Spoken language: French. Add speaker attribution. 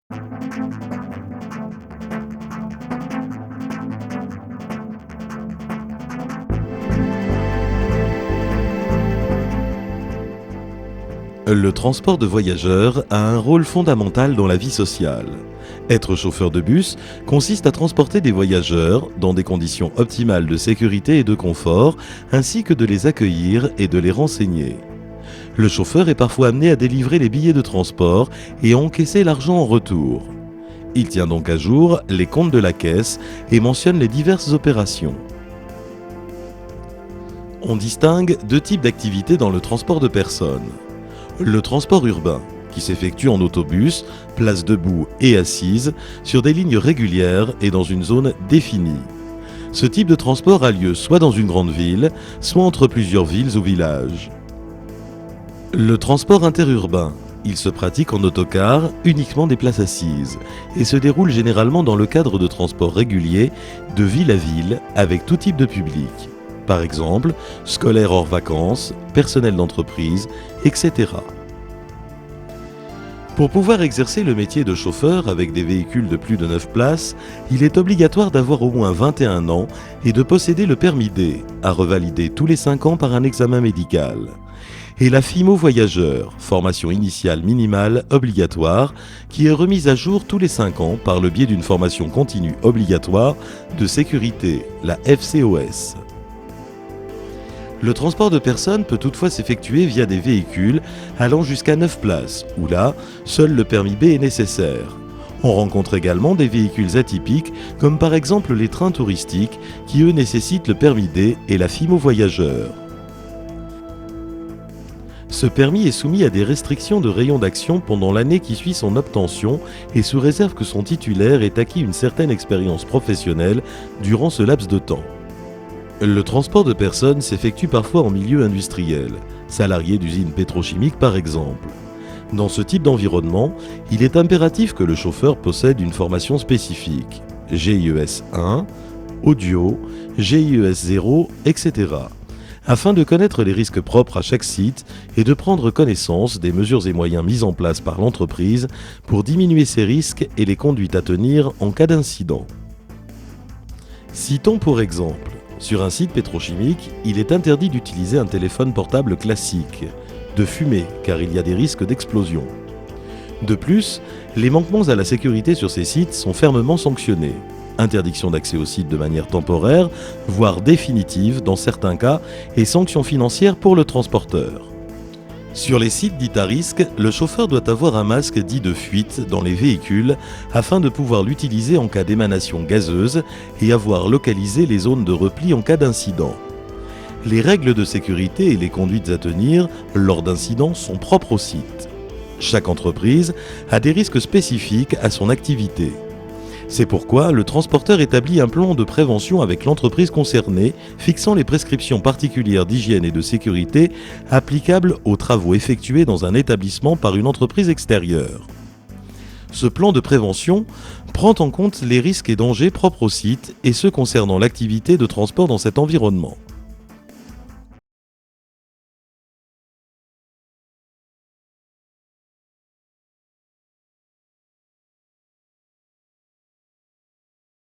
Speaker 1: Le transport de voyageurs a un rôle fondamental dans la vie sociale. Être chauffeur de bus consiste à transporter des voyageurs dans des conditions optimales de sécurité et de confort, ainsi que de les accueillir et de les renseigner. Le chauffeur est parfois amené à délivrer les billets de transport et à encaisser l'argent en retour. Il tient donc à jour les comptes de la caisse et mentionne les diverses opérations. On distingue deux types d'activités dans le transport de personnes. Le transport urbain, qui s'effectue en autobus, place debout et assise, sur des lignes régulières et dans une zone définie. Ce type de transport a lieu soit dans une grande ville, soit entre plusieurs villes ou villages. Le transport interurbain, il se pratique en autocar, uniquement des places assises, et se déroule généralement dans le cadre de transports réguliers, de ville à ville, avec tout type de public. Par exemple, scolaires hors vacances, personnel d'entreprise, etc. Pour pouvoir exercer le métier de chauffeur avec des véhicules de plus de 9 places, il est obligatoire d'avoir au moins 21 ans et de posséder le permis D, à revalider tous les 5 ans par un examen médical. Et la FIMO voyageur, formation initiale minimale obligatoire, qui est remise à jour tous les 5 ans par le biais d'une formation continue obligatoire de sécurité, la FCOS. Le transport de personnes peut toutefois s'effectuer via des véhicules allant jusqu'à 9 places, où là, seul le permis B est nécessaire. On rencontre également des véhicules atypiques, comme par exemple les trains touristiques, qui eux nécessitent le permis D et la FIMO voyageur. Ce permis est soumis à des restrictions de rayon d'action pendant l'année qui suit son obtention et sous réserve que son titulaire ait acquis une certaine expérience professionnelle durant ce laps de temps. Le transport de personnes s'effectue parfois en milieu industriel, salariés d'usines pétrochimiques par exemple. Dans ce type d'environnement, il est impératif que le chauffeur possède une formation spécifique, GIES 1, audio, GIES 0, etc., afin de connaître les risques propres à chaque site et de prendre connaissance des mesures et moyens mis en place par l'entreprise pour diminuer ces risques et les conduites à tenir en cas d'incident. Citons pour exemple, sur un site pétrochimique, il est interdit d'utiliser un téléphone portable classique, de fumer car il y a des risques d'explosion. De plus, les manquements à la sécurité sur ces sites sont fermement sanctionnés. Interdiction d'accès au site de manière temporaire, voire définitive dans certains cas, et sanctions financières pour le transporteur. Sur les sites dits à risque, le chauffeur doit avoir un masque dit de fuite dans les véhicules afin de pouvoir l'utiliser en cas d'émanation gazeuse et avoir localisé les zones de repli en cas d'incident. Les règles de sécurité et les conduites à tenir lors d'incidents sont propres au site. Chaque entreprise a des risques spécifiques à son activité. C'est pourquoi le transporteur établit un plan de prévention avec l'entreprise concernée, fixant les prescriptions particulières d'hygiène et de sécurité applicables aux travaux effectués dans un établissement par une entreprise extérieure. Ce plan de prévention prend en compte les risques et dangers propres au site et ceux concernant l'activité de transport dans cet environnement.